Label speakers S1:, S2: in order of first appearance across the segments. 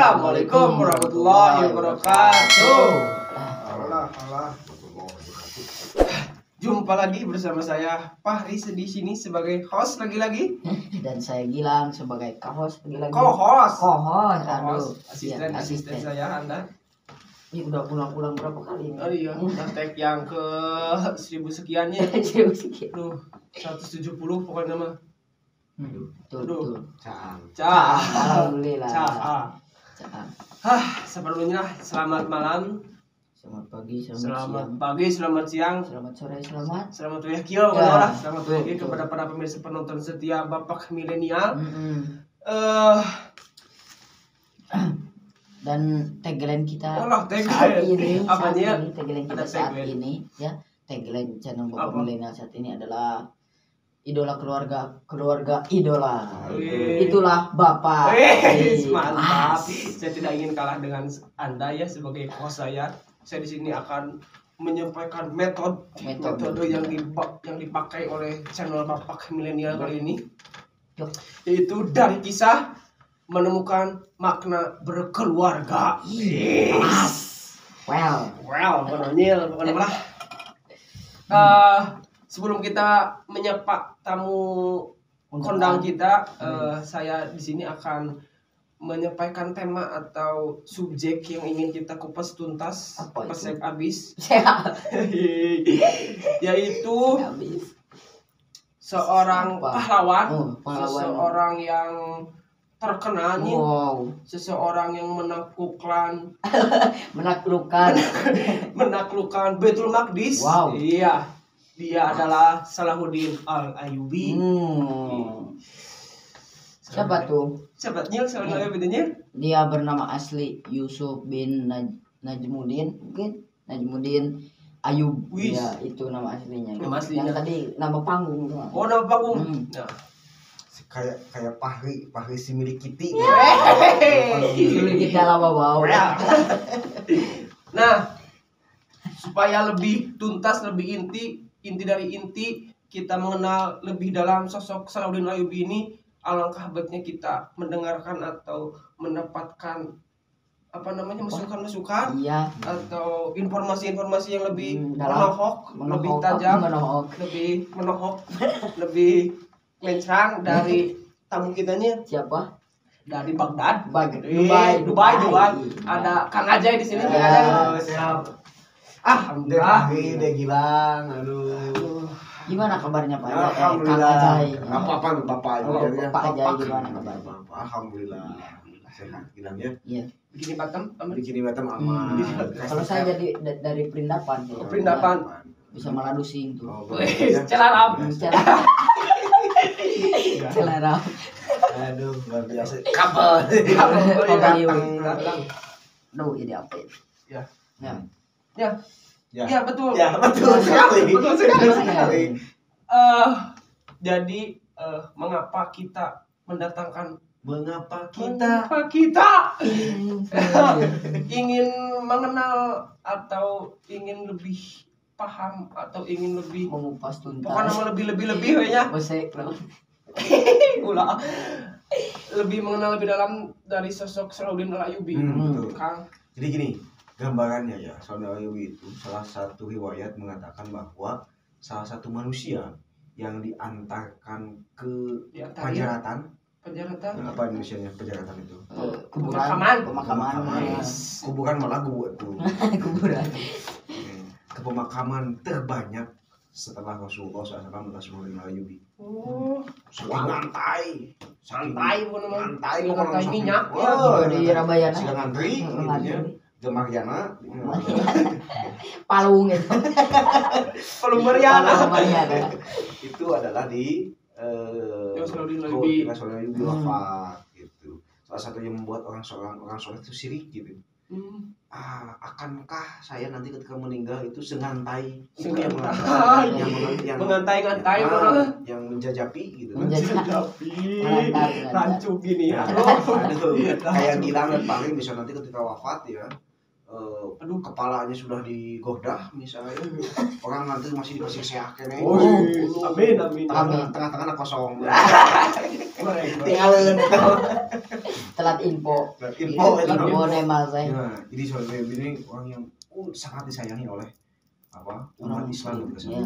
S1: Assalamualaikum warahmatullahi wabarakatuh. Jumpa lagi bersama saya Fahri di sini sebagai host lagi-lagi
S2: dan saya Gilang sebagai co-host lagi-lagi.
S1: Co-host.
S2: Aduh,
S1: Asisten saya Anda.
S2: Ini udah pulang berapa kali ini?
S1: Oh iya, udah tag yang ke 1000 sekiannya.
S2: 1000 sekian.
S1: Aduh, 170 pokoknya mah.
S2: Betul.
S1: Caang.
S2: Alhamdulillah.
S1: Caang. Sebelumnya selamat malam.
S2: Selamat pagi,
S1: selamat siang,
S2: selamat sore,
S1: selamat wayakio, selamat wayakio kepada para pemirsa penonton setia Bapak Milenial.
S2: Dan tagline kita
S1: tagline
S2: saat ini ya, tagline channel Bapak Milenial saat ini adalah idola keluarga idola. Itulah Bapak.
S1: Mantap. Saya tidak ingin kalah dengan Anda ya sebagai host saya. Saya di sini akan menyampaikan metode yang dipakai oleh channel Bapak Milenial kali ini, yaitu dari kisah menemukan makna berkeluarga. Pokoknya sebelum kita menyapa tamu kondang kita, saya di sini akan menyampaikan tema atau subjek yang ingin kita kupas tuntas, pesek abis, yaitu seorang pahlawan, seseorang yang terkenal, seseorang yang menaklukkan Baitul Maqdis. Iya, dia adalah Salahuddin Al-Ayyubi.
S2: Siapa tuh?
S1: Dia
S2: bernama asli Yusuf bin Najmuddin, mungkin Najmuddin Ayub. Ya, itu nama aslinya. Yang tadi nama panggung.
S1: Nama panggung. Nah,
S3: kayak Fahri si milik Kiti.
S2: Milik kita lama bawa.
S1: Nah, supaya lebih tuntas, lebih inti dari inti, kita mengenal lebih dalam sosok Salahuddin Ayyubi ini, alangkah baiknya kita mendengarkan atau mendapatkan masukan-masukan atau informasi-informasi yang lebih menohok, lebih tajam, lebih menohok, lebih mencerang dari tamu kitanya.
S2: Siapa?
S1: Dari Baghdad,
S2: Dubai.
S1: Ada Kang Ajay di sini.
S3: Siap.
S1: Alhamdulillah.
S3: Udah Gilang, aduh.
S2: Gimana kabarnya Pak?
S3: Alhamdulillah. Apa Bapak aja
S2: gimana kabarnya?
S3: Alhamdulillah. Sehat Gilang ya.
S2: Iya.
S1: Bikini Batam
S3: aman.
S2: Kalau saya jadi dari Perindapan. Bisa meladusing tuh.
S1: Celarap.
S3: Aduh, luar biasa.
S1: Kabel.
S2: Duh, ini apa itu?
S1: Ya, betul.
S3: Betul sekali.
S1: Jadi mengapa kita ingin mengenal atau ingin lebih paham atau ingin lebih
S2: mengupas tuntas.
S1: Pokoknya lebih ya. Lebih mengenal lebih dalam dari sosok Salahuddin Al-Ayyubi. Kang.
S3: Jadi gini, gambarannya ya, Salahuddin Al-Ayyubi itu salah satu riwayat mengatakan bahwa salah satu manusia yang diantarkan ke penjaratan. Apa Indonesianya penjaratan itu?
S1: Pemakaman.
S3: Kuburan malah gua tuh.
S2: Kuburan.
S3: Ke pemakaman terbanyak setelah Rasulullah SAW dan Salahuddin Al-Ayyubi.
S1: Santai minyak
S2: di Ramayana.
S3: Silang antri, Gemaryana,
S2: Palung itu.
S1: Palung Mariana.
S3: Itu adalah di
S1: Salahuddin Al-Ayyubi
S3: wafat gitu. Salah satu yang membuat orang soleh itu sirik gitu. Akankah saya nanti ketika meninggal itu sengantai itu yang
S1: mengantai
S3: yang menjajapi gitu.
S1: Rancu gini ya.
S3: Kayak Gilang dan paling bisa nanti ketika wafat ya. Kepalanya sudah digodah misalnya, orang nanti masih dikasih seakan ya.
S1: Amin.
S3: Tengah-tengah kosong. Tinggalin.
S2: telat info.
S3: Info
S2: Nemal saya.
S3: Nah, jadi Saudara Ayub ini orang yang sangat disayangi oleh umat Islam gitu.
S2: Ya.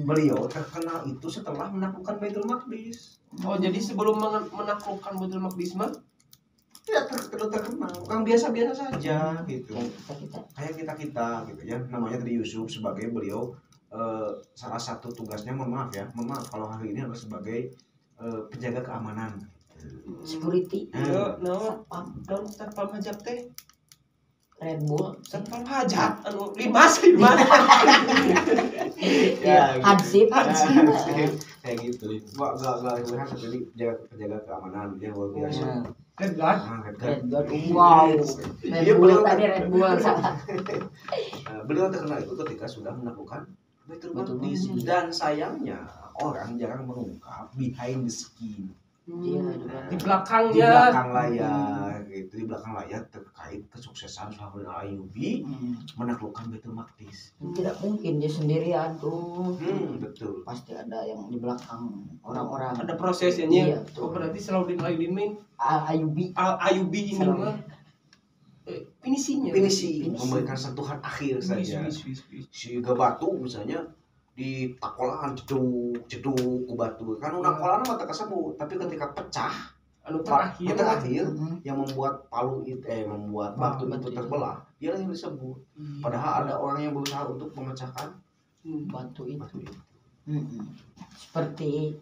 S3: Beliau terkenal itu setelah menaklukkan Baitul Maqdis.
S1: Oh, jadi sebelum menaklukkan Baitul Maqdis mah
S3: Tidak terkenal, orang biasa-biasa saja gitu.
S2: Kayak kita.
S3: Kayak kita gitu ya. Namanya tadi Yusuf sebagai beliau salah satu tugasnya, mohon maaf kalau hari ini adalah sebagai penjaga keamanan.
S2: Security.
S1: daun satpam hajat teh
S2: Red Bull.
S1: satpam hajat limas
S3: Ya,
S2: Hansip.
S3: kayak gitu. Gak jadi penjaga keamanan dia luar biasa.
S1: Red Guard.
S2: Red Bull. Wow. Red Bull tadi Red Bull salah.
S3: Beliau terkenal itu ketika sudah menaklukkan Baitul Maqdis, dan sayangnya orang jarang mengungkap behind the scene.
S2: Iya,
S1: Di
S3: Di
S1: belakangnya
S3: belakang layar gitu, di belakang layar terkait kesuksesan Salahuddin Ayyubi menaklukkan Baitul Maqdis.
S2: tidak mungkin dia sendirian tuh.
S3: Betul.
S2: Pasti ada yang di belakang orang-orang.
S1: ada prosesnya.
S2: Iya,
S1: Oh, berarti Salahuddin Ayyubi
S2: Ayubi
S1: ini mah finishing,
S3: memberikan sentuhan akhir saja. Si Gebatu misalnya di takolaan jeduk ku batu kan udah kolan mata kesebut, tapi ketika pecah
S1: anu terakhir
S3: yang membuat membuat batu itu terbelah, dia yang disebut. Padahal ada orang yang berusaha untuk memecahkan
S2: batu itu. Seperti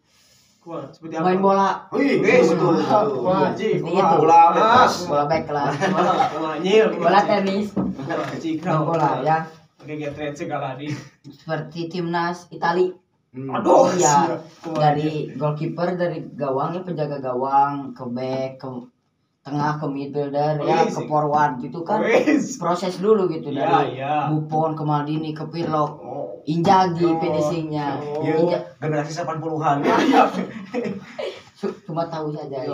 S1: seperti
S2: main
S1: apa?
S2: bola.
S3: Betul.
S1: Wajib.
S3: Bola bebas.
S2: Bola back lah.
S1: Bola
S2: tenis. Main bola ya.
S1: Oke, getret segala di.
S2: Seperti timnas Itali.
S1: Aduh,
S2: iya. Dari goalkeeper, dari gawangnya, penjaga gawang, ke back, ke tengah, ke midfielder, ya ke forward gitu kan. Proses dulu gitu dari Buffon ke Maldini ke Pirlo. Inzaghi finishingnya.
S3: Generasi 80-an.
S2: Cuma tahu saja.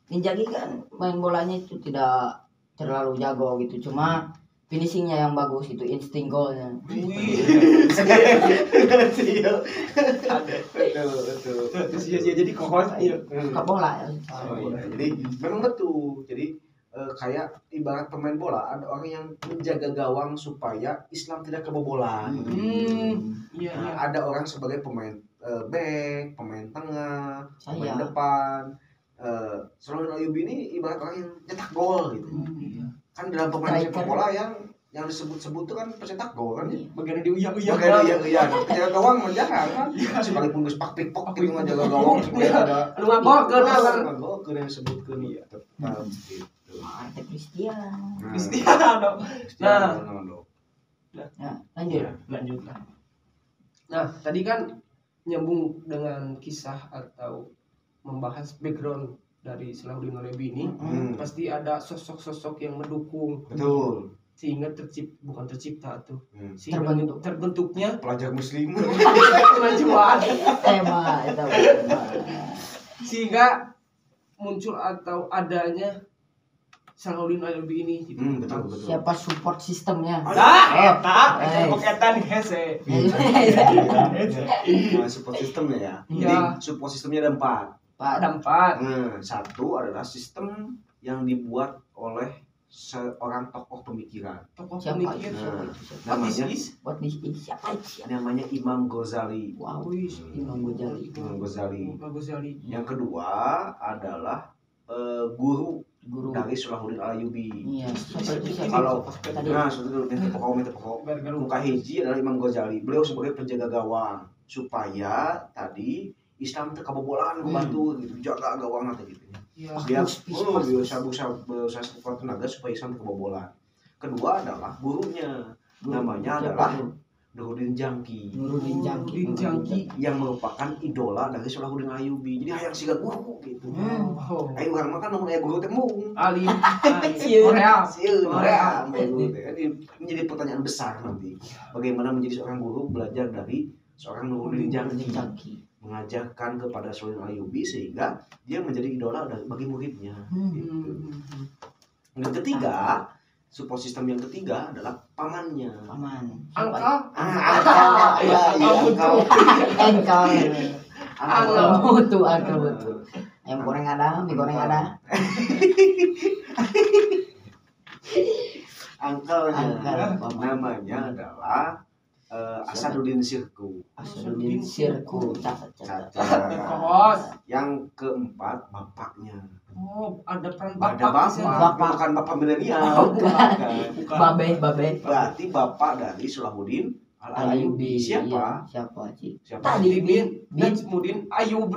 S2: Inzaghi kan main bolanya itu tidak terlalu jago gitu, cuma finishingnya yang bagus, itu insting golnya.
S3: Betul.
S1: Jadi kokos
S2: Ke bola ya.
S3: Jadi memang betul. Jadi kayak ibarat pemain bola, ada orang yang menjaga gawang supaya Islam tidak kebobolan. Ada orang sebagai pemain back, pemain tengah, pemain depan. Salahuddin Ayyubi ini ibarat orang yang cetak gol gitu. Kan dalam pemain sepak bola yang disebut-sebut itu kan pencetak gol kan.
S1: Bagian di uyang-uyang.
S3: Penjaga gawang menjaga kan. Sekalipun geus pak-pik-pok gitu menjaga gawang supaya ada
S1: lu ngagolkeun kan.
S3: Ngagolkeun yang disebutkeun ya tetap gitu.
S2: Arte Cristiano.
S1: Nah,
S2: lanjut.
S1: Nah, tadi kan nyambung dengan kisah atau membahas background dari Salahuddin Ayyubi ini. Pasti ada sosok-sosok yang mendukung.
S3: Betul.
S1: Sehingga tercipta tuh. Terbentuknya
S3: pelajar muslim.
S1: Kemajuan.
S2: Tema itu.
S1: Sehingga muncul atau adanya Salahuddin Ayyubi ini gitu.
S3: Betul.
S2: Siapa support sistemnya?
S1: Paketan hese.
S3: Support sistemnya ya.
S1: Iya.
S3: Jadi support sistemnya ada 4.
S1: Ada 4.
S3: Satu adalah sistem yang dibuat oleh seorang tokoh pemikiran.
S2: Siapa
S1: Pemikir.
S3: Namanya Imam Ghazali.
S2: Wow, Imam
S3: Ghazali. Yang kedua adalah guru dari Salahuddin Ayyubi.
S2: Iya.
S3: Kalau minta pokok. Muka hiji adalah Imam Ghazali. Beliau sebagai penjaga gawang supaya tadi Islam terkebobolan membantu gitu, jaga gawang atau gitu. Dia berusaha sekuat tenaga supaya Islam terkebobolan. Kedua adalah gurunya, namanya adalah Nuruddin Jangki. Yang merupakan idola dari Salahuddin Ayyubi. Jadi hayang siga guru gitu. Ayo urang mah kan namun aya guru teh mung.
S1: Alim.
S3: Korea. Menjadi pertanyaan besar nanti. Bagaimana menjadi seorang guru belajar dari seorang Nuruddin Jangki. Mengajarkan kepada Salahuddin Ayyubi sehingga dia menjadi idola bagi muridnya. Gitu. Yang ketiga, support system yang ketiga adalah pamannya.
S1: Angka.
S2: Angka mutu. Ayam goreng ada, mie goreng ada.
S3: Angkelnya namanya adalah Asaduddin Sirku.
S2: Asaduddin Sirku.
S3: Yang keempat bapaknya.
S1: Oh, ada peran
S3: Ada
S1: bapak.
S3: bukan bapak milenial.
S2: Babe.
S3: Berarti bapak dari Salahuddin Al-Ayyubi. Siapa?
S2: Siapa sih?
S1: Tadi Bin Najmuddin Ayyub.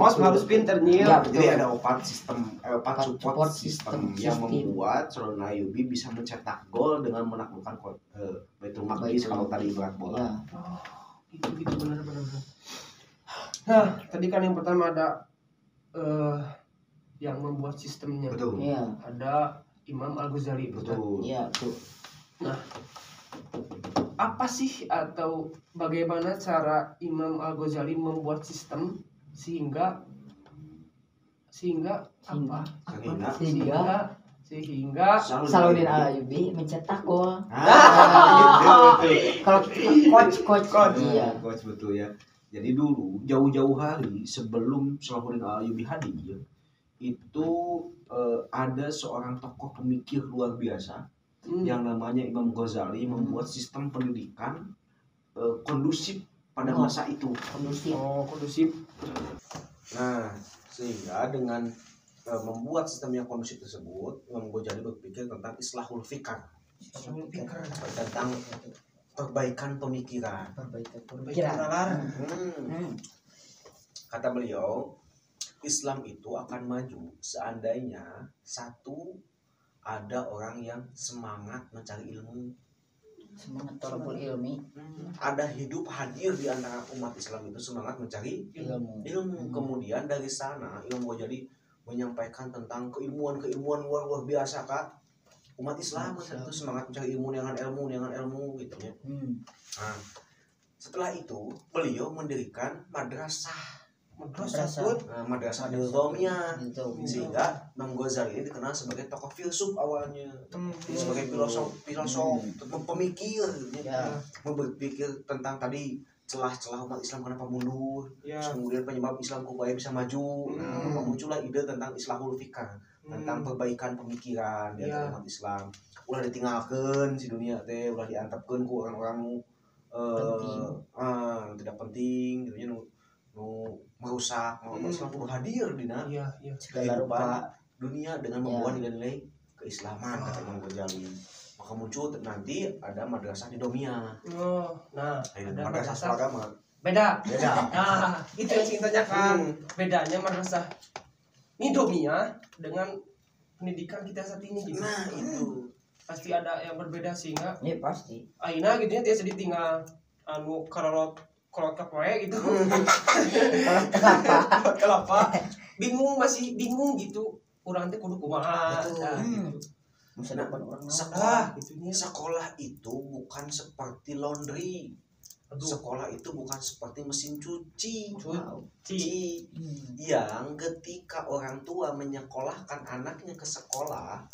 S1: Bos harus pinter nyil.
S3: Jadi ada opat support system yang membuat Salahuddin Ayyubi bisa mencetak gol dengan menaklukkan Baitul Maqdis kalau tadi berat bola.
S1: Oh, itu benar. Nah, tadi kan yang pertama ada yang membuat sistemnya.
S3: Betul.
S2: Iya.
S1: Ada Imam Al-Ghazali.
S3: Betul.
S2: Iya, tuh.
S1: Nah, apa sih atau bagaimana cara Imam Al-Ghazali membuat sistem sehingga apa? Sehingga
S2: Salahuddin Al-Ayyubi mencetak gol.
S3: Gitu.
S2: Kalau coach. Iya.
S3: Coach betul ya. Jadi dulu jauh-jauh hari sebelum Salahuddin Al-Ayyubi hadir itu ada seorang tokoh pemikir luar biasa yang namanya Imam Ghazali membuat sistem pendidikan kondusif pada masa itu.
S1: Kondusif.
S3: Nah, sehingga dengan membuat sistem yang kondusif tersebut, Imam Ghazali berpikir tentang islahul fikar, tentang perbaikan pemikiran. Kata beliau, Islam itu akan maju seandainya satu, ada orang yang semangat mencari ilmu,
S2: semangat tolabul ilmi.
S3: Ada hidup hadir di antara umat Islam itu semangat mencari ilmu. Kemudian dari sana Imam Ghazali menyampaikan tentang keilmuan luar biasa Kak. Umat Islam itu semangat mencari ilmu dengan ilmu gitu ya. Nah, setelah itu beliau mendirikan madrasah Nizamiyah, sehingga Imam Ghazali ini dikenal sebagai tokoh filsuf awalnya, sebagai filosof pemikir, berpikir tentang tadi celah-celah umat Islam kenapa mundur, kemudian penyebab Islam supaya bisa maju. Nah, muncullah ide tentang islahul fikar, tentang perbaikan pemikiran di antara umat Islam. Udah ditinggalkan si dunia teh, udah diantapkan ku orang-orang tidak penting gitu ya, merusak Islam kudu hadir di kehidupan dunia dengan membawa nilai-nilai keislaman, kata Imam Ghazali. Maka muncul nanti ada madrasah Nizamiyah.
S1: Nah,
S3: ada madrasah agama.
S1: Beda. Nah, itu yang ingin tanyakan. Bedanya madrasah Nizamiyah dengan pendidikan kita saat ini gitu.
S3: Nah, itu
S1: pasti ada yang berbeda sehingga
S2: pasti.
S1: Aina gitu ya, dia sedih tinggal kalau kapoe gitu. Kelapa. Masih bingung gitu. Urang teh kudu kumaha.
S3: Sekolah itu bukan seperti laundry. Sekolah itu bukan seperti mesin cuci. Yang ketika orang tua menyekolahkan anaknya ke sekolah,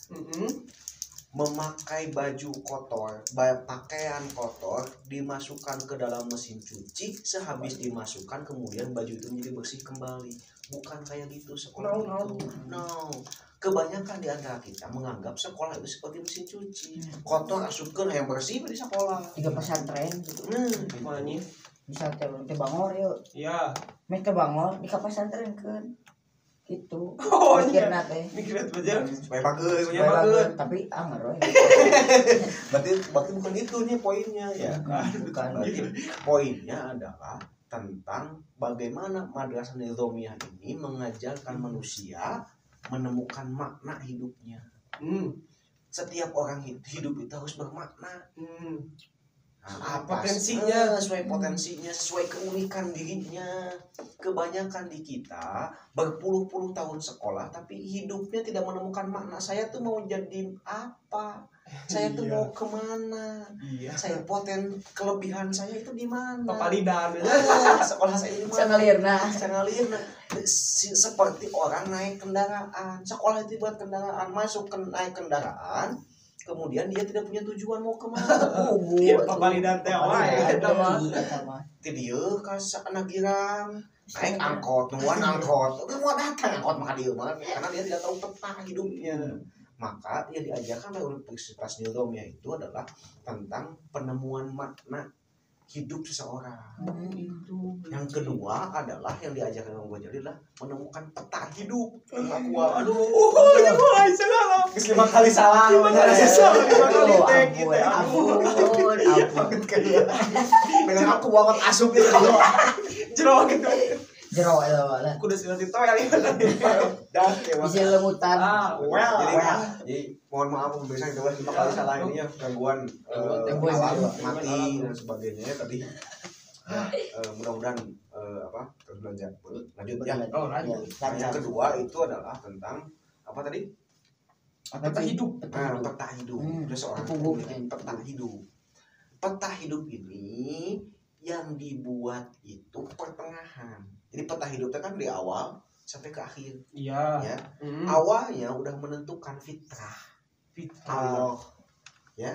S3: memakai baju kotor, pakaian kotor dimasukkan ke dalam mesin cuci, sehabis dimasukkan kemudian baju itu menjadi bersih kembali. Bukan kayak gitu sekolah itu. No. Kebanyakan di antara kita menganggap sekolah itu seperti mesin cuci. Kotor asupkeun yang bersih di sekolah.
S2: 3 pesantren gitu.
S1: Gimana?
S2: Bisa teh bangor yuk.
S1: Iya.
S2: Meh teh bangor di pesantren kan. Gitu.
S1: Mikirna teh. Mikirna aja.
S3: Supaya bagus.
S2: Tapi anger we.
S3: Berarti bukan itu nih poinnya ya.
S2: Bukan.
S3: Poinnya adalah tentang bagaimana madrasah Nizamiyah ini mengajarkan manusia menemukan makna hidupnya. Setiap orang hidup itu harus bermakna. Potensinya sesuai potensinya, sesuai keunikan dirinya. Kebanyakan di kita berpuluh-puluh tahun sekolah tapi hidupnya tidak menemukan makna. Saya tuh mau jadi apa? Saya tuh mau kemana? Saya kelebihan saya itu di mana?
S1: Papalidan.
S3: Sekolah saya di mana? Saya ngalirna. Seperti orang naik kendaraan. Sekolah itu buat kendaraan, masuk naik kendaraan. Kemudian dia tidak punya tujuan mau kemana.
S1: Papalidan teh wae eta mah.
S3: Ti dieu ka anak girang naik angkot, nungguan angkot, tapi mau datang angkot maka dia mah karena dia tidak tahu peta hidupnya. Maka yang diajarkan oleh Universitas Newdomia itu adalah tentang penemuan makna hidup seseorang. Yang kedua adalah yang diajarkan oleh Ghazali adalah menemukan peta hidup. Aduh, ini mulai salah. 5 kali salah. Dengan aku banget asup gitu. Jero gitu.
S2: Jero itu lah.
S1: Kudu sudah ditoel ya.
S3: Dan
S2: Bisa lemutan.
S3: Jadi mohon maaf pemirsa itu 5 kali salah ini ya gangguan alam mati dan sebagainya tadi. Mudah-mudahan terus lanjut ya.
S1: Oh, lanjut.
S3: Yang kedua itu adalah tentang apa tadi?
S1: Peta hidup.
S3: Peta hidup. Seseorang peta hidup. Peta hidup ini yang dibuat itu pertengahan. Jadi peta hidupnya kan di awal sampai ke akhir.
S1: Iya.
S3: Ya. Awalnya udah menentukan fitrah. Allah. Ya.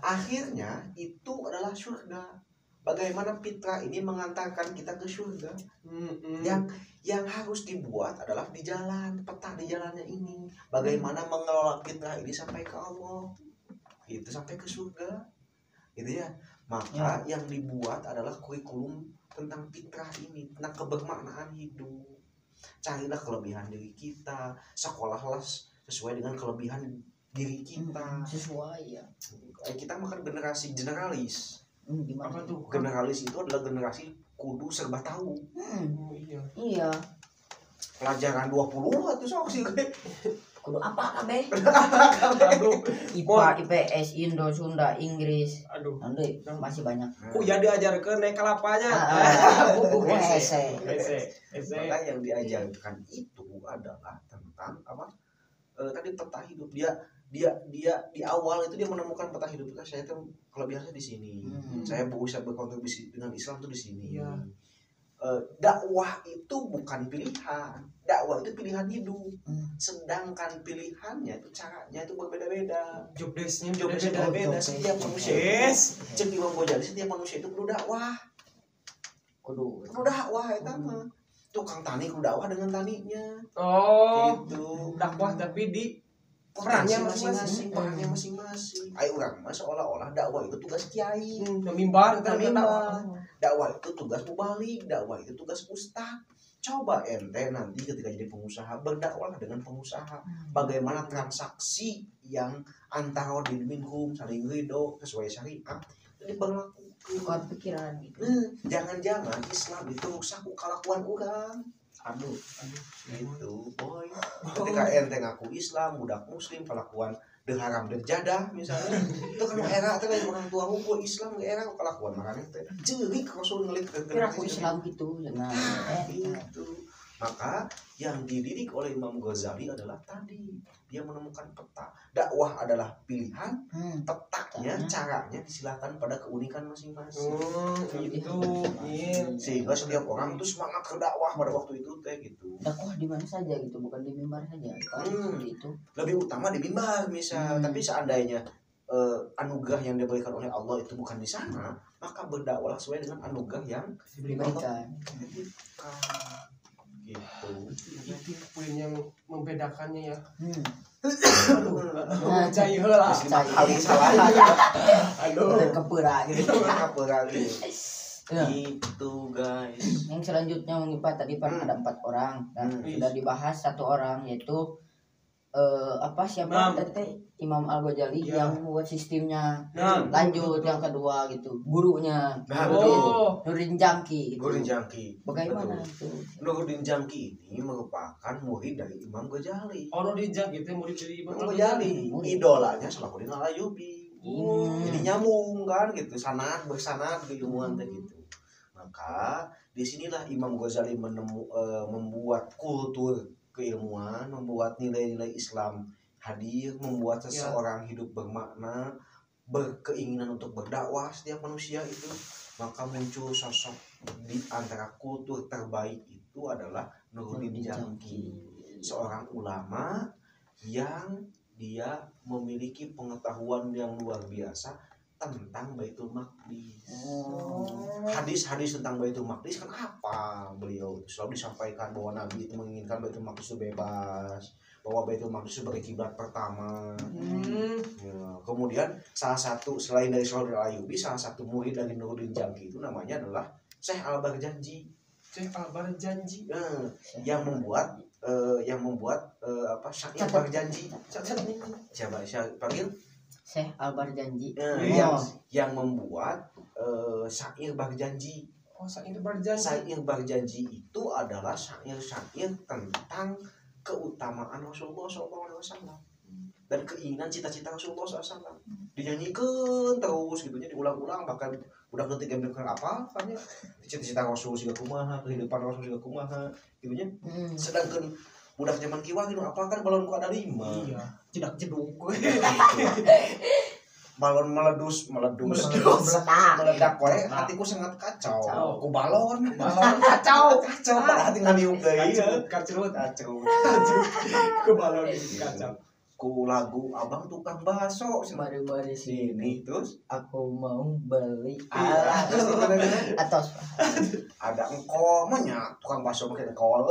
S3: Akhirnya itu adalah surga. Bagaimana fitrah ini mengantarkan kita ke surga. Yang harus dibuat adalah di jalan, peta di jalannya ini. Bagaimana mengelola fitrah ini sampai ke Allah. Itu sampai ke surga. Gitu ya. Maka yang dibuat adalah kurikulum tentang fitrah ini, tentang kebermaknaan hidup. Carilah kelebihan diri kita, sekolahlah sesuai dengan kelebihan diri kita.
S2: Sesuai ya.
S3: Kita makan generasi generalis.
S2: Gimana
S1: tuh?
S3: Generalis itu adalah generasi kudu serba tahu.
S2: Iya.
S3: Pelajaran 20 atau sok sih.
S2: Kudu apa kabeh?
S1: Aduh.
S2: IPA, IPS, Indo, Sunda, Inggris.
S1: Aduh.
S2: Nanti masih banyak.
S1: Ya diajarkan naik kelapanya.
S2: Ese.
S3: Maka yang diajarkan itu adalah tentang apa? Tadi peta hidup. Dia di awal itu dia menemukan peta hidup. Saya tuh kelebihannya di sini. Saya bisa berkontribusi dengan Islam tuh di sini. Dakwah itu bukan pilihan. Dakwah itu pilihan hidup. Sedangkan pilihannya itu caranya itu berbeda-beda.
S1: Job desk-nya
S3: beda-beda. Setiap manusia. Cek Imam Ghazali, setiap manusia itu perlu dakwah. Perlu dakwah itu mah. Tukang tani perlu dakwah dengan taninya.
S1: Oh.
S3: Gitu.
S1: Dakwah tapi di
S3: perannya masing-masing. Ayo orang mah seolah-olah dakwah itu tugas kiai.
S1: Mimbar.
S3: Dakwah itu tugas mubalik, dakwah itu tugas ustaz. Coba ente nanti ketika jadi pengusaha berdakwah dengan pengusaha. Bagaimana transaksi yang antara win minhum saling ridho sesuai syariat jadi berlaku.
S2: Bukan pikiran gitu.
S3: Jangan-jangan Islam itu rusak kelakuan orang.
S1: Aduh.
S3: Gitu, boy. Ketika ente ngaku Islam, budak muslim, kelakuan haram jadah misalnya. Itu kan era teh orang tua hukum Islam ge era kelakuan makanya teh jeurik Rasul ngelit ke
S2: aku Islam gitu dengan
S3: itu. Maka yang dididik oleh Imam Ghazali adalah tadi dia menemukan peta. Dakwah adalah pilihan, petanya, caranya disilakan pada keunikan masing-masing.
S1: Gitu.
S3: Sehingga setiap orang itu semangat berdakwah pada waktu itu teh gitu.
S2: Dakwah di mana saja gitu, bukan di mimbar saja. Itu.
S3: Lebih utama di mimbar misal, tapi seandainya anugerah yang diberikan oleh Allah itu bukan di sana, maka berdakwah sesuai dengan anugerah yang
S2: diberikan.
S3: Gitu.
S1: Itu poin yang membedakannya ya.
S3: Cai heula. Kali salah.
S2: Aduh, kepura gitu.
S3: Gitu guys.
S2: Yang selanjutnya mengipat tadi ada 4 orang dan sudah dibahas 1 orang yaitu siapa tadi Imam Al-Ghazali yang membuat sistemnya. Lanjut yang kedua gitu, gurunya. Nuruddin Jamki. Bagaimana itu?
S3: Nuruddin Jamki ini merupakan murid dari Imam Ghazali.
S1: Nuruddin Jamki itu murid dari Imam
S3: Ghazali. Idolanya Salahuddin Al-Ayyubi. Jadi nyambung kan gitu, bersanad keilmuan teh gitu. Maka disinilah Imam Ghazali membuat kultur keilmuan, membuat nilai-nilai Islam hadir, membuat seseorang hidup bermakna, berkeinginan untuk berdakwah setiap manusia itu. Maka muncul sosok di antara kultur terbaik itu adalah Nuruddin Jamki, seorang ulama yang dia memiliki pengetahuan yang luar biasa tentang Baitul Maqdis. Hadis-hadis tentang Baitul Maqdis kan apa? Beliau selalu disampaikan bahwa Nabi itu menginginkan Baitul Maqdis itu bebas, bahwa Baitul Maqdis sebagai kiblat pertama. Ya, kemudian salah satu selain dari Syahrul Ayyubi, salah satu murid dari Nuruddin Jangki itu namanya adalah Syekh Al-Barjanji.
S1: Syekh Al-Barjanji
S3: yang membuat apa syair berjanji. Siapa panggil?
S2: Syekh Al-Barjanji.
S3: Yang membuat syair berjanji.
S1: Oh, syair berjanji.
S3: Syair berjanji itu adalah syair-syair tentang keutamaan Rasulullah SAW dan keinginan cita-cita Rasulullah SAW. Dinyanyikan terus gitu, diulang-ulang, bahkan udah ketik yang apa tanya cita-cita Rasul siga kumaha, kehidupan Rasul siga kumaha gitu nya. Sedangkan budak zaman kiwa gitu apa kan balon ku ada 5.
S1: Iya, cedak jeduk.
S3: Balon meledus meledak we, hatiku sangat kacau. Ku balon kacau pada hati ngadiuk deui.
S1: Kacau. Ku balon kacau.
S3: Ku lagu abang tukang bakso
S2: Mari
S3: sini terus
S2: aku mau beli
S3: atau ada engkomnya tukang bakso pakai kol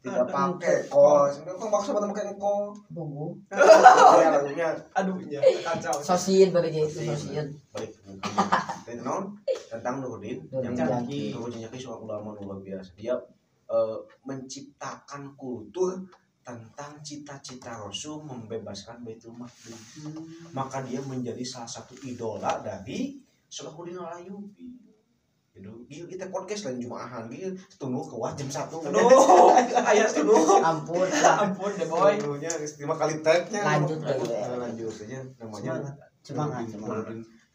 S3: tidak pakai kol tukang bakso pakai kol
S2: bumbu
S3: ya lagunya
S1: aduhnya kacau
S2: sosin balik itu sosin
S3: balik non tentang Nuruddin
S2: Jangki
S3: seorang ulama luar biasa. Dia menciptakan kultur tentang cita-cita Rasul membebaskan Baitul Maqdis. Maka dia menjadi salah satu idola dari Salahuddin Al-Ayyubi. Gitu, kita podcast lain Jumaahan gitu, tunggu ke jam 1.
S1: Aduh, ayat tunggu.
S2: Ampun
S1: deh boy.
S3: Tunggunya 5 kali tag-nya.
S2: Lanjutnya
S3: namanya
S2: semangat.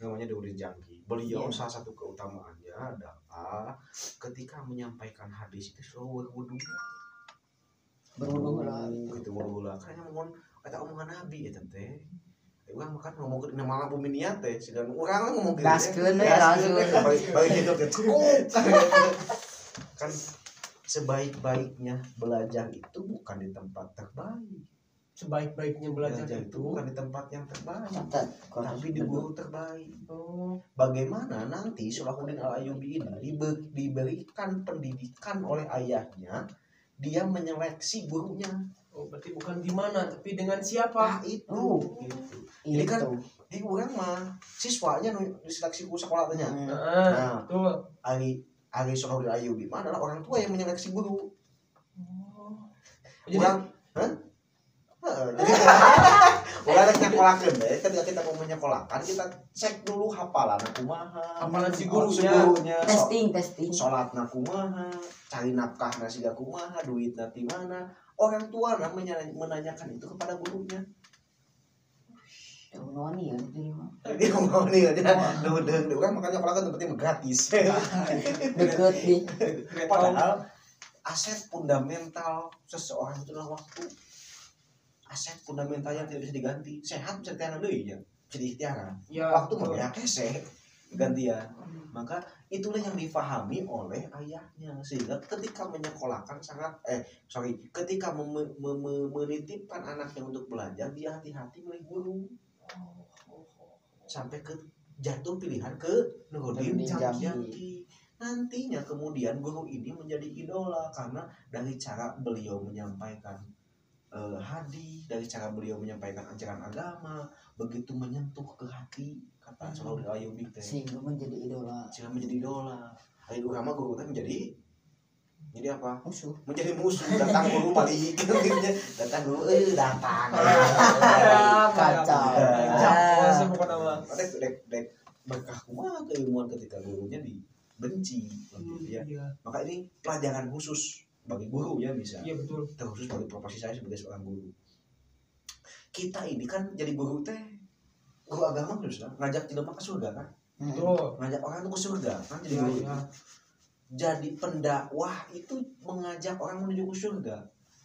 S3: Namanya Nuruddin Jangki. Beliau salah satu keutamaannya adalah ketika menyampaikan hadis itu selalu berwudu. Berwudu lah karena kata omongan Nabi ya teh urang makan ngomong ke dina malam bumi niat teh sedang urang ngomong gitu
S2: gaskeun we langsung
S3: balik gitu kan sebaik-baiknya belajar itu bukan di tempat terbaik.
S1: Sebaik-baiknya belajar itu
S3: bukan di tempat yang terbaik tapi di guru terbaik. Bagaimana nanti Salahuddin Al-Ayyubi ini diberikan pendidikan oleh ayahnya, dia menyeleksi gurunya.
S1: Oh, berarti bukan di mana tapi dengan siapa?
S3: Itu. Jadi kan di urang mah siswanya diseleksi ku sekolah tanya. Nah,
S1: betul.
S3: Ari Salahuddin Ayyubi mah adalah orang tua yang menyeleksi guru.
S1: Jadi
S3: jadi ulah rek nyakolakeun deh, ketika kita mau menyekolahkan kita cek dulu hafalan kumaha,
S1: hafalan si gurunya,
S2: testing.
S3: Salatna kumaha, cari nafkahna siga kumaha, duitna di mana. Orang tua menanyakan itu kepada gurunya.
S2: Ngoni ya jadi mah.
S3: Dia ngoni aja. Deudeuh urang makanya nyekolakeun teu penting gratis.
S2: Deket nih.
S3: Padahal aset fundamental seseorang itu adalah waktu. Aset fundamental yang tidak bisa diganti. Sehat bisa ditiaran deui nya, bisa diikhtiaran. Ya, waktu mah ya kese gantian. Maka itulah yang difahami oleh ayahnya sehingga ketika menyekolahkan ketika menitipkan anaknya untuk belajar dia hati-hati milih guru. Sampai ke jatuh pilihan ke Nuruddin Jangki. Nantinya kemudian guru ini menjadi idola karena dari cara beliau menyampaikan hadis, dari cara beliau menyampaikan ajaran agama begitu menyentuh ke hati kata Salahuddin Ayyubi
S2: sehingga menjadi idola.
S3: Ayo ulama guru teh menjadi apa?
S2: Musuh.
S3: Menjadi musuh. Datang guru balik datang guru datang.
S2: Kacau.
S3: Dek berkah kumaha keilmuan ketika gurunya dibenci ya. Maka ini pelajaran khusus bagi guru ya bisa.
S1: Iya betul.
S3: Terkhusus bagi profesi saya sebagai seorang guru. Kita ini kan jadi guru teh guru agama terus ngajak jelema ke surga kan?
S1: Betul.
S3: Ngajak orang ke surga kan jadi guru. Ya. Jadi pendakwah itu mengajak orang menuju ke surga.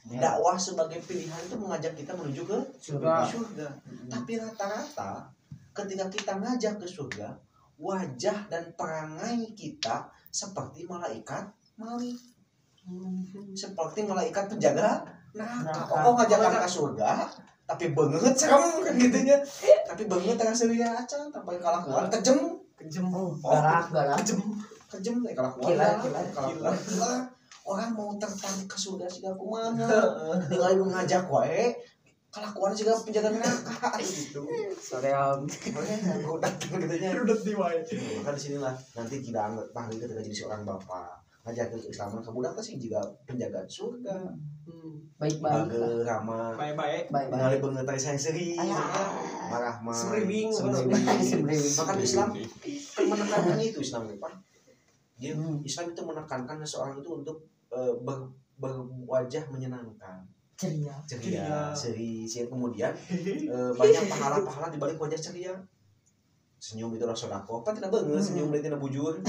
S3: Ya. Dakwah sebagai pilihan itu mengajak kita menuju ke surga. Tapi rata-rata ketika kita ngajak ke surga, wajah dan perangai kita seperti malaikat maut. Seperti malaikat penjaga neraka. Ngajak ke surga, tapi banget serem kan gitunya. Tapi banget tengah seria acan sampai kalakuan kejem
S2: galak
S3: kejem kalakuan orang mau tertarik ke surga sih kumaha tinggal mengajak wae kelakuan juga penjaga neraka gitu.
S2: soream
S3: udah gitunya
S1: udah di wae.
S3: Maka di sinilah nanti tidak anggap panggil ketika jadi seorang bapak ngajak ke keislaman ke budak sih juga penjaga surga.
S2: Baik-baik
S3: ramah
S1: Baik-baik.
S3: mengalih pengetai sayang seri marah mah
S1: Semriwing.
S3: Bahkan Islam menekankan itu Islam Pak. Dia Islam itu menekankan seseorang itu untuk berwajah menyenangkan, ceria, seri. Kemudian banyak pahala-pahala di balik wajah ceria. Senyum itu rasa sedekah, apa tidak banget senyum dari tina bujur.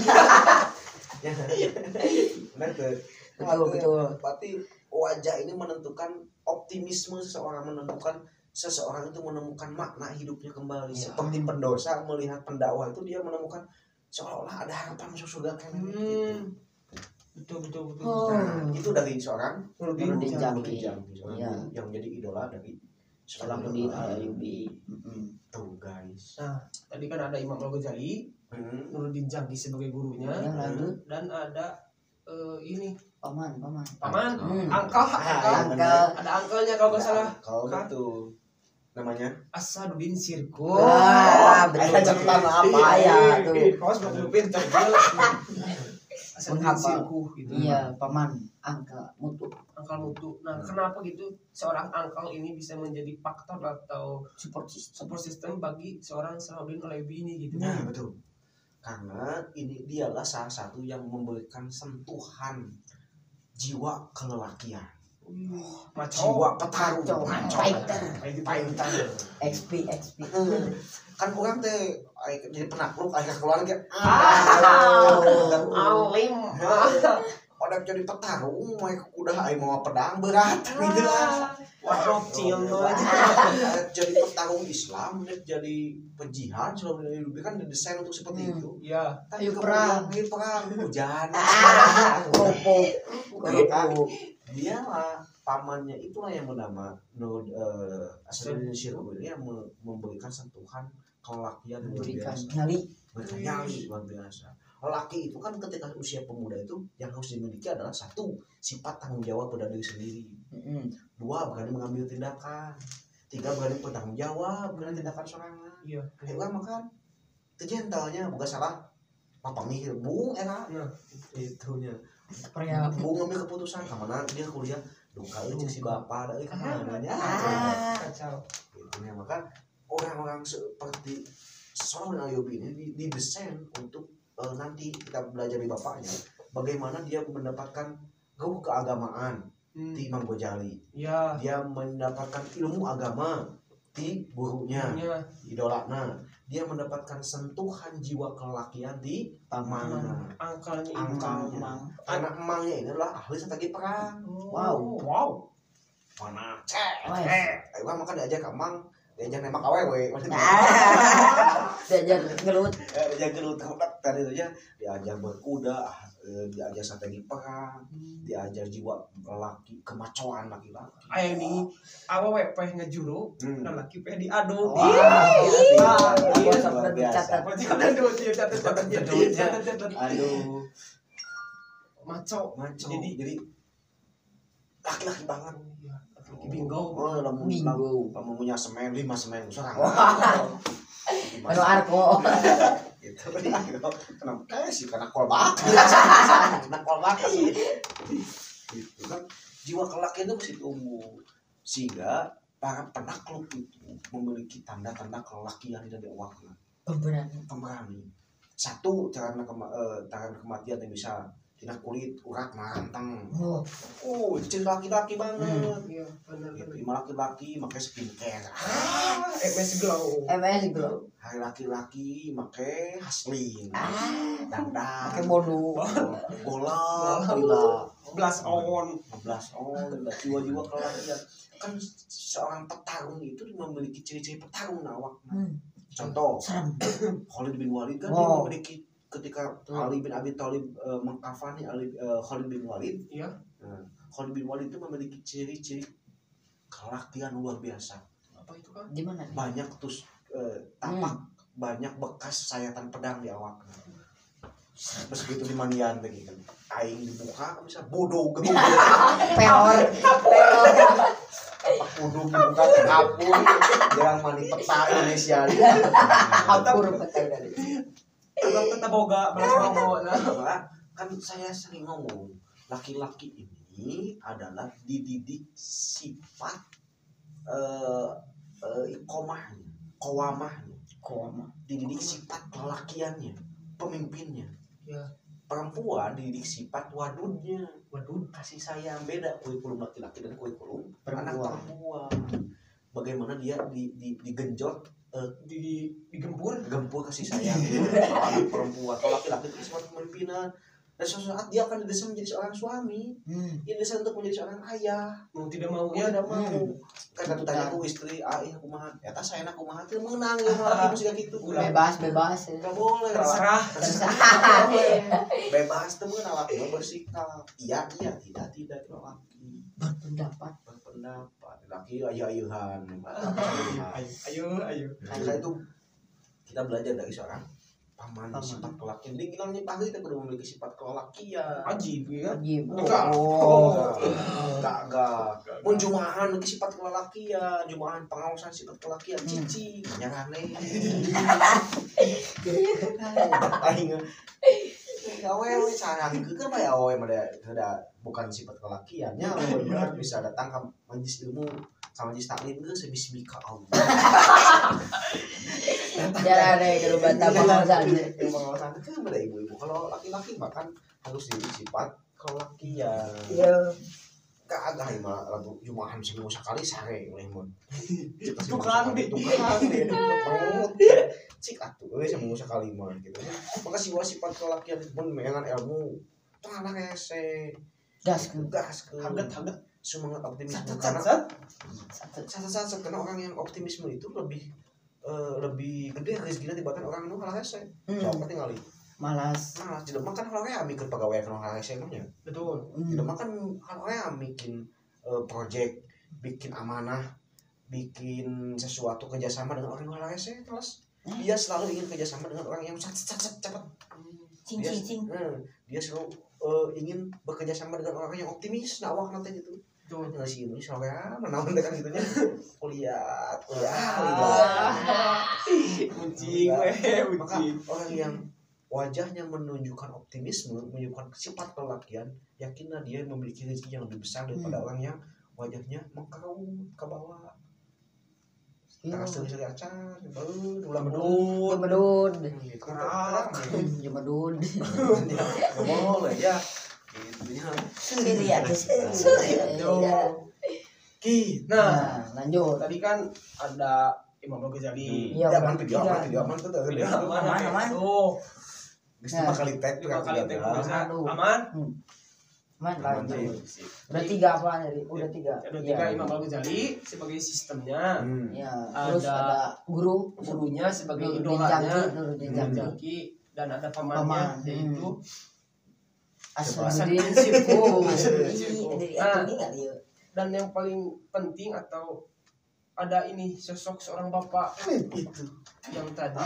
S3: Ya, benar tuh.
S2: Betul.
S3: Berarti wajah ini menentukan optimisme seseorang, menentukan seseorang itu menemukan makna hidupnya kembali. Ya. Seperti pendosa melihat pendakwah itu dia menemukan seolah-olah ada harapan masuk surga kan.
S1: Betul.
S3: Nah, itu dari seorang
S2: Nurdin Jambi.
S3: Yang menjadi idola dari
S2: Salahuddin Al-Ayyubi.
S3: Tuh guys.
S1: Nah, tadi kan ada Imam Al-Ghazali, Nurdin Jambi sebagai gurunya, dan ada ini
S2: paman.
S1: Angkel. Ada angkelnya kalau nggak salah.
S3: Kalau gitu namanya
S1: Asaduddin Sirko.
S2: Betul cepetan apa ya tuh.
S1: Kau sudah pintar. Asaduddin Sirko gitu.
S2: Iya, paman angka mutu.
S1: Nah, kenapa gitu seorang angkel ini bisa menjadi faktor atau support system bagi seorang Salahuddin Al-Ayyubi ini gitu?
S3: Nah, betul. Karena ini dialah salah satu yang memberikan sentuhan jiwa kelelakian. Jiwa petarung, fighter.
S2: XP.
S3: Kan orang teh jadi penakluk ayah keluarga.
S1: Alim.
S3: Udah jadi petarung, udah mau pedang berat gitu lah.
S1: Wah,
S3: Jadi petarung Islam, jadi penjihad selama hidup kan didesain untuk seperti itu.
S1: Iya.
S3: Tapi perang, hujan. Dia lah pamannya itulah yang bernama Asaduddin Sirko ini yang memberikan sentuhan kelakian luar biasa. Nyali luar biasa. Laki itu kan ketika usia pemuda itu yang harus dimiliki adalah satu, sifat tanggung jawab pada diri sendiri. Dua, berani mengambil tindakan. Tiga, berani bertanggung jawab dengan tindakan sorangan.
S1: Iya.
S3: Kedua makan kejentalnya bukan salah papangih bung era itunya. Bung ngambil keputusan kemana dia kuliah duka itu si bapak dari kemananya
S1: kacau.
S3: Itunya maka orang-orang seperti Salahuddin Al-Ayyubi ini didesain untuk nanti kita belajar di bapaknya bagaimana dia mendapatkan keagamaan di Imam Ghazali.
S1: Ya.
S3: Dia mendapatkan ilmu agama di gurunya, idolanya. Dia mendapatkan sentuhan jiwa kelelakian di pamannya, angkalnya. Anak emangnya ini adalah ahli strategi perang.
S1: Wow.
S3: Mana ayo maka diajak ke emang, diajak nembak awewe.
S2: Diajak gelut
S3: tadi itu ya, diajak berkuda, diajak strategi perang, diajar jiwa lelaki, kemacoan laki-laki.
S1: Ayo nih, awewe peh ngejuru, lelaki peh diadu.
S2: Catat.
S3: Aduh,
S1: maco.
S3: Jadi laki-laki banget.
S1: Bingo.
S3: Kamu punya semen 5 semen seorang.
S2: Anu arko.
S3: Itu kenapa sih karena kolbak. Karena kolbak sih. Itu kan jiwa kelaki itu mesti tumbuh sehingga para penakluk itu memiliki tanda-tanda kelakian di dalam awaknya. Pemberani. Satu karena kematian yang bisa tina kulit urat manteng. Ciri laki-laki banget.
S1: Iya, benar.
S3: Itu laki-laki pakai skincare.
S1: MS Glow.
S3: Hari laki-laki pakai haslin. Dandan.
S2: Pakai bodu.
S3: Bola.
S1: Blast on.
S3: Jiwa-jiwa kelakian. Kan seorang petarung itu memiliki ciri-ciri petarung awaknya. Contoh, Khalid bin Walid kan dia memiliki ketika Ali bin Abi Thalib mengkafani Khalid bin Walid.
S1: Iya.
S3: Khalid bin Walid itu memiliki ciri-ciri kelakian luar biasa.
S1: Apa itu kan?
S2: Di mana?
S3: Banyak tuh tapak, banyak bekas sayatan pedang di awak. Terus gitu di mandian teh gitu. Aing dibuka bisa bodoh gitu.
S2: Peor.
S3: Tapak bodoh dibuka teh kapur. Jarang mandi peta Indonesia.
S2: Kapur peta Indonesia.
S1: Abang tetap boga balas ngomong
S3: Nah, kan saya sering ngomong, laki-laki ini adalah dididik sifat ikomahnya, kowamahnya, dididik sifat lelakiannya, pemimpinnya.
S1: Ya.
S3: Perempuan dididik sifat wadudnya, kasih sayang. Beda kurikulum laki-laki dan kurikulum anak perempuan. Bagaimana dia digenjot, digempur kasih sayang anak perempuan. Kalau laki-laki itu sifat kepemimpinan, dan suatu saat dia akan didesain menjadi seorang suami. Dia didesain untuk menjadi seorang ayah.
S1: Mau tidak mau
S3: Ya tidak mau. Kan tanya aku istri, iya kumaha. Eta saya nak kumaha teh menang ya malah musik gitu.
S2: Bebas.
S3: Enggak boleh.
S1: terserah.
S3: Bebas teh meunang laki bersikap. Iya, tidak laki.
S2: Berpendapat.
S3: Laki ayah-ayahan.
S1: Ayo.
S3: Nah, itu kita belajar dari seorang paman sifat kelakian. Dia bilangnya pasti kita kudu memiliki sifat kelakian.
S1: Wajib ya.
S3: Enggak. Mun jumahan memiliki sifat kelakian, jumahan pengawasan sifat kelakian, cici, nyarane. Aing awe sarang kan bae awe mah bukan sifat kelakiannya, benar bisa datang ke majelis ilmu sama majelis taklim geus sebismika Allah.
S2: Jarane kalau bata pengawasan.
S3: Pengawasan itu beda ibu-ibu. Kalau laki-laki bahkan harus dididik sifat kelakian.
S2: Iya.
S3: Kagak mah lagu jumahan seminggu sekali sare oleh mun.
S1: Tukang deh.
S3: Cik atuh euy seminggu sekali mah gitu. Maka sifat kelakian mun meungan ilmu tong anak hese.
S2: Gas.
S1: Hangat.
S3: Semangat optimisme
S1: Karena
S3: saat karena orang yang optimisme itu lebih gede rezekinya dibanding orang yang kalah hese. Coba tinggal
S2: malas
S3: tidak makan halnya mikir pegawai kan kalah hese nya.
S1: betul.
S3: Tidak makan halnya bikin project, bikin amanah, bikin sesuatu kerjasama dengan orang yang kalah hese terus. Dia selalu ingin kerjasama dengan orang yang cepat. Dia selalu ingin bekerja sama dengan orang yang optimis, dakwah nanti gitu. Nggak sih ini soalnya menawan dengan gitunya kuliah.
S1: Kucing.
S3: Maka orang yang wajahnya menunjukkan optimisme, menunjukkan sifat kelakian, yakinlah dia memiliki rezeki yang lebih besar daripada orang yang wajahnya mengkerut ke bawah. Terus sering acan, ulang
S2: medun.
S3: Kerang.
S2: Medun.
S3: Boleh ya. Gitunya.
S2: Sendirian.
S1: Nah,
S2: lanjut.
S1: tadi kan ada Imam Al-Ghazali.
S2: Iya,
S3: aman tuh.
S1: Aman. Tuh.
S3: Bisa kali tag tuh
S1: Kali tag bisa.
S2: Aduh.
S1: Aman.
S2: Lanjut. Udah 3 apa tadi? Udah 3.
S1: Ada 3 Imam Al-Ghazali sebagai sistemnya.
S2: Ya, terus ada
S1: gurunya sebagai idolanya, Jaki, dan ada pamannya yaitu
S2: Asruddin Syifu.
S1: Dan yang paling penting atau ada ini sosok seorang bapak
S3: itu
S1: yang tadi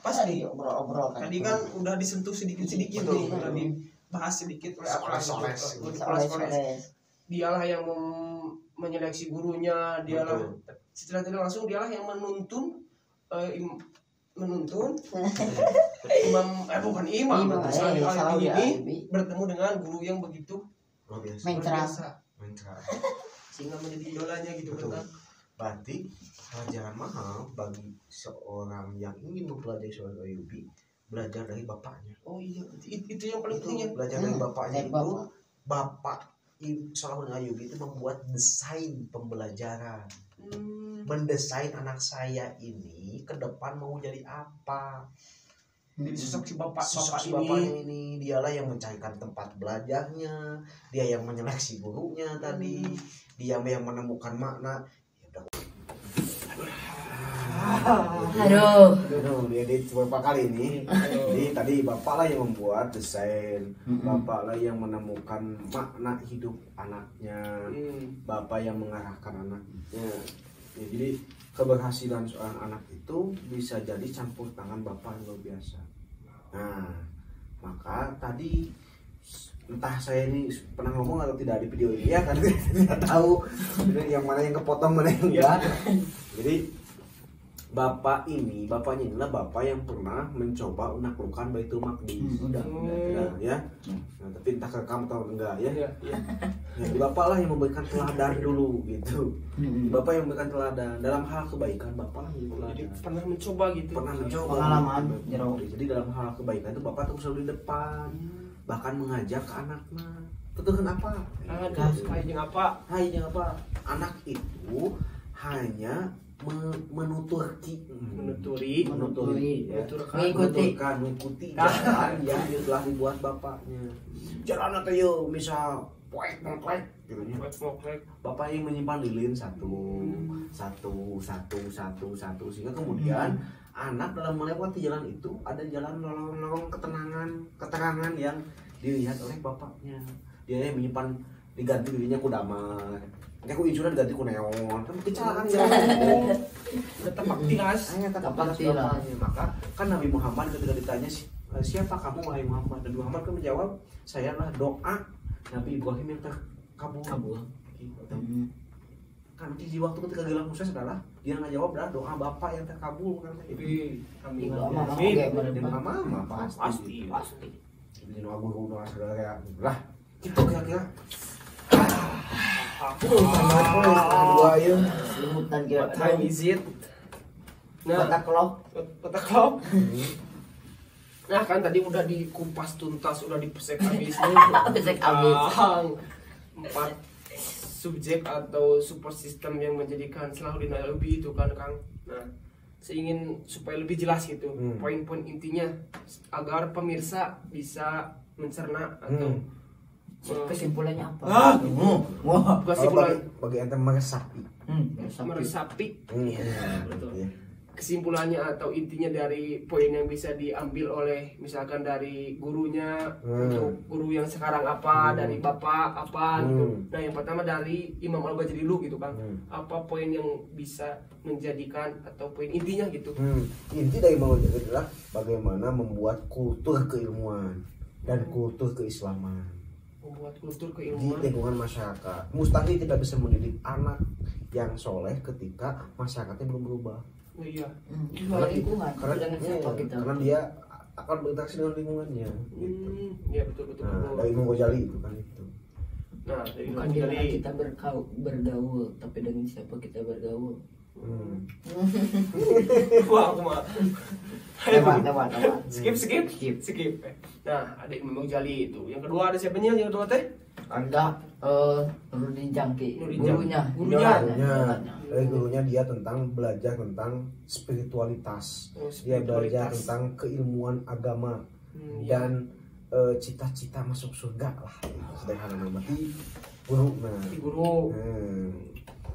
S2: pasti obrol
S1: tadi kan udah disentuh sedikit tuh, udah dibahas sedikit oleh dialah yang menyeleksi gurunya, dialah setelah tidak langsung dialah yang menuntun bukan imam ini bertemu dengan guru yang begitu
S3: luar
S2: biasa
S1: sehingga menjadi idolanya gitu kan.
S3: Berarti pelajaran mahal bagi seorang yang ingin mempelajari soal Ayyubi, belajar dari bapaknya.
S1: Oh iya, itu yang paling penting ya.
S3: Belajar dari bapaknya itu bapak Salahuddin Ayyubi itu membuat desain pembelajaran. Mendesain anak saya ini ke depan mau jadi apa.
S1: Jadi sosok si bapaknya
S3: ini dialah yang mencarikan tempat belajarnya, dia yang menyeleksi gurunya tadi, dia yang menemukan makna.
S2: Aduh,
S3: dia beberapa kali ini. Jadi tadi bapak lah yang membuat desain, bapak lah yang menemukan makna hidup anaknya, bapak yang mengarahkan anaknya. Ya, jadi keberhasilan seorang anak itu bisa jadi campur tangan bapak yang luar biasa. Nah, maka tadi entah saya ini pernah ngomong atau tidak di video ini ya, karena tidak tahu yang mana yang kepotong mana yang enggak. Jadi bapaknya inilah bapak yang pernah mencoba menaklukkan Baitul Maqdis. Udah ya. Nah, tapi entah kerekam atau enggak ya. Jadi bapak lah yang memberikan teladan dulu gitu. Bapak yang memberikan teladan dalam hal kebaikan, bapak lah yang
S1: Jadi pernah mencoba gitu.
S3: Pernah mencoba.
S2: Pengalaman.
S3: Jadi dalam hal kebaikan itu bapak tuh selalu di depan, bahkan mengajak ke anaknya. Tentu kenapa? Hai jangan apa? Anak itu hanya mengikuti jalan yang telah dibuat bapaknya. Jalan atau yuk misal poek gitu nya. Bapak yang menyimpan lilin satu sehingga kemudian anak dalam melewati jalan itu ada jalan lorong keterangan yang dilihat oleh bapaknya. Dia yang menyimpan diganti dirinya kudamar. Kayak aku insuran ganti ku neon, kan kecelakaan jalan.
S1: Tepak tilas.
S3: Maka kan Nabi Muhammad ketika ditanya siapa kamu wahai Muhammad, Nabi Muhammad kan menjawab saya adalah doa Nabi Ibrahim yang terkabul. Kan di waktu ketika gelar Musa adalah dia nggak jawab adalah doa bapak yang terkabul kan itu.
S1: Amin.
S3: Mama pasti. Jadi doa guru doa segala kayak lah. Gitu kira-kira. Dua ya.
S2: Semutan kira.
S1: Time is it?
S2: Kota klop.
S1: Nah kan tadi udah dikupas tuntas, udah dipesek habis.
S2: Pesek habis.
S1: 4 subjek atau super system yang menjadikan Salahuddin Ayyubi itu kan Kang. Nah, seingin supaya lebih jelas gitu poin-poin intinya agar pemirsa bisa mencerna atau
S2: kesimpulannya apa?
S1: Kesimpulan
S3: bagi ente meresapi.
S1: Meresapi. Betul. Kesimpulannya atau intinya dari poin yang bisa diambil oleh misalkan dari gurunya, untuk guru yang sekarang apa, dari bapak apa gitu. Nah, yang pertama dari Imam Al-Ghazali dulu gitu Kang. Apa poin yang bisa menjadikan atau poin intinya gitu.
S3: Inti dari Imam Al-Ghazali adalah bagaimana membuat kultur keilmuan dan kultur keislaman.
S1: Membuat kultur
S3: Di
S1: keilmuan
S3: lingkungan masyarakat. Mustahil kita bisa mendidik anak yang soleh ketika masyarakatnya belum berubah.
S1: Oh iya.
S3: Karena dia akan berinteraksi dengan lingkungannya. Gitu.
S1: Iya betul.
S3: Nah, dari Imam Ghazali itu kan itu.
S1: Nah, dari
S2: bukan dengan kita bergaul, tapi dengan siapa kita bergaul.
S1: Wah, aku mah.
S2: Lewat.
S1: Skip. Nah, ada Imam Ghazali itu. Yang kedua ada siapanya? Yang kedua teh?
S2: Ada Nurdin Jangki, gurunya.
S3: Dari gurunya dia belajar tentang spiritualitas. Dia belajar tentang keilmuan agama dan cita-cita masuk surga lah. Sederhana berarti guru.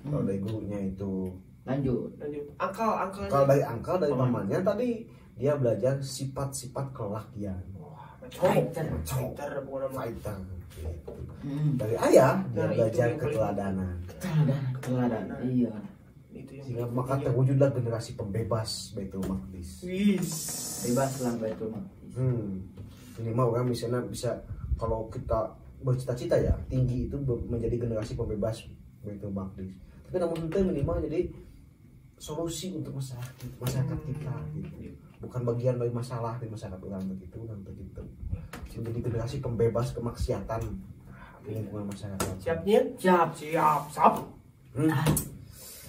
S3: Kalau dari gurunya itu
S2: lanjut.
S3: Kalau dari pamannya tadi dia belajar sifat-sifat kelakian.
S2: Fighter.
S3: Dari ayah dia belajar keteladanan.
S2: Iya.
S3: Sehingga maka terwujudlah generasi pembebas Baitul Maqdis.
S2: Bebaslah Baitul Maqdis.
S3: Minimal kan misalnya bisa kalau kita bercita-cita ya tinggi itu menjadi generasi pembebas Baitul Maqdis. Tapi namun itu minimal jadi solusi untuk masyarakat kita gitu. Bukan bagian dari masalah di masyarakat orang begitu. Menjadi generasi pembebas kemaksiatan di lingkungan masyarakat.
S1: Siap.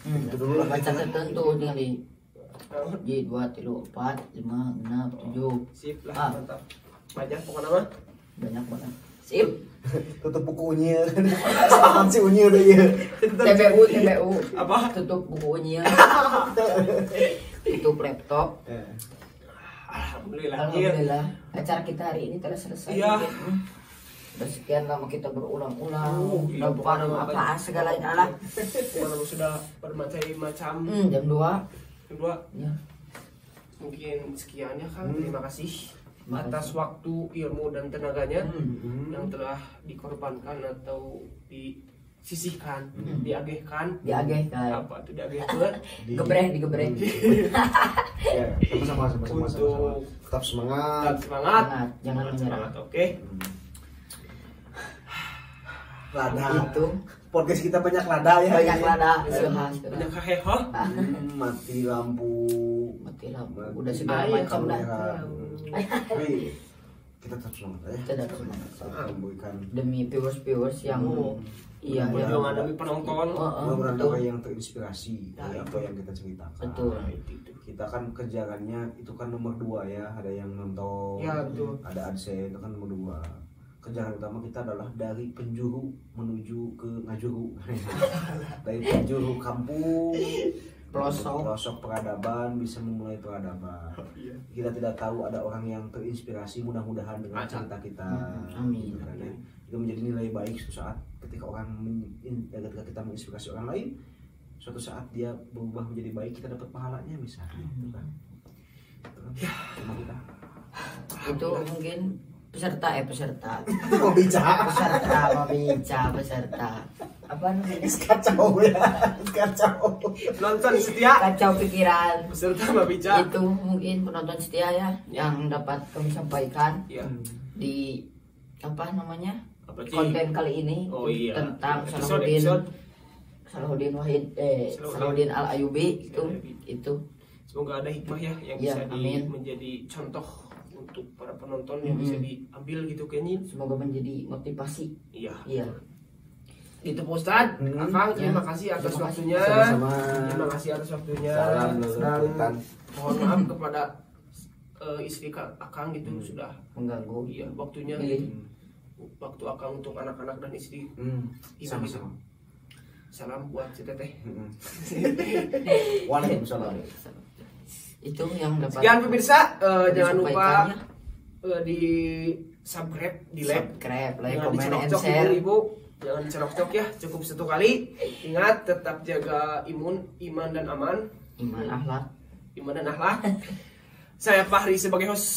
S3: Itu dulu lah.
S2: Baca tertentu tinggal di 2, 3, 4, 5, 6, 7.
S1: Sip lah, mantap. Banyak pokoknya mah.
S2: Banyak banget. Sip.
S3: Tutup bukunya. Sangat si unya udah ya.
S2: TPU.
S1: Apa?
S2: Tutup bukunya. Tutup laptop. Alhamdulillah. Acara kita hari ini telah selesai.
S1: Iya.
S2: Udah sekian lama kita berulang-ulang. Depan apa segalanya lah.
S1: Pokoknya sudah bermacam-macam.
S2: Jam 2. Ya.
S1: Mungkin sekian ya Kang. Terima kasih atas waktu, ilmu dan tenaganya yang telah dikorbankan atau sisihkan, diagehkan. Apa tuh diagehkan?
S2: Digebrek.
S3: Ya, sama-sama.
S1: Untuk
S3: Tetap semangat.
S2: Jangan menyerah.
S1: Oke.
S3: Lada.
S2: Itu
S3: Podcast kita banyak lada ya.
S2: banyak lada.
S1: Banyak heheh.
S3: Mati lampu.
S2: Udah segala macam dah.
S3: Tapi kita tetap semangat ya.
S2: Tetap semangat.
S3: Memberikan
S2: Demi viewers yang yang
S1: menghadapi penonton.
S3: mudah-mudahan orang yang terinspirasi dari apa yang kita ceritakan.
S2: Betul.
S3: Kita kan kejarannya itu kan nomor 2 ya, ada yang nonton,
S1: Ya, betul.
S3: ada AdSense, itu kan nomor 2. Kejaran utama kita adalah dari penjuru menuju ke ngajuru. Dari penjuru kampung pelosok peradaban bisa memulai peradaban. Kita tidak tahu ada orang yang terinspirasi, mudah-mudahan dengan cerita kita.
S2: Amin.
S3: Gitu kan, ya. Itu menjadi nilai baik suatu saat ketika ketika kita menginspirasi orang lain, suatu saat dia berubah menjadi baik, kita dapat pahalanya misalnya. Gitu kan. Cuma kita.
S2: itu mungkin peserta
S3: Mau bicara.
S2: peserta apa namanya,
S3: Kacau ya, kacau.
S1: Nonton setia.
S2: kacau pikiran.
S1: Peserta Babica.
S2: Itu mungkin penonton setia ya yang dapat kami sampaikan
S1: Ya.
S2: di apa namanya
S1: Apa sih?
S2: konten kali ini
S1: Oh iya.
S2: tentang
S1: Episode.
S2: Salahuddin Wahid Salahuddin Al Ayyubi itu
S1: Semoga ada hikmah ya yang
S2: Ya,
S1: bisa
S2: amin.
S1: menjadi contoh untuk para penonton yang bisa diambil gitu kayaknya.
S2: semoga menjadi motivasi.
S1: Iya. Gitu Pak Ustadz, Akang terima kasih atas
S2: Terima kasih.
S1: waktunya.
S3: Sama-sama.
S1: Terima kasih atas waktunya.
S3: Salam
S1: Dan
S3: Sultan.
S1: mohon maaf kepada istri Akang gitu sudah
S2: Mengganggu.
S1: waktunya
S2: Milih.
S1: waktu Akang untuk anak-anak dan istri.
S3: Sama-sama.
S1: Salam buat si Teteh.
S3: Waalaikumsalam.
S2: Itu yang dapat
S1: Sekian pemirsa, jangan lupa
S2: disampaikannya.
S1: di subscribe, di like,
S2: subscribe, like,
S1: jangan
S2: comment, and
S1: dicerok-cerok
S2: share.
S1: ibu, jangan dicerok-cerok ya, cukup 1 kali. Ingat tetap jaga iman dan aman,
S2: Iman akhlak.
S1: iman dan akhlak. Saya Fahri sebagai host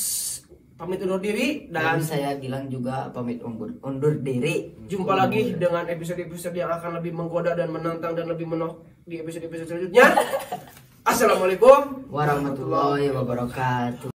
S1: pamit undur diri
S2: Dan
S1: dan
S2: saya Gilang juga pamit undur diri.
S1: jumpa lagi dengan episode-episode yang akan lebih menggoda dan menantang dan lebih menok di episode-episode selanjutnya. Assalamualaikum
S2: warahmatullahi wabarakatuh.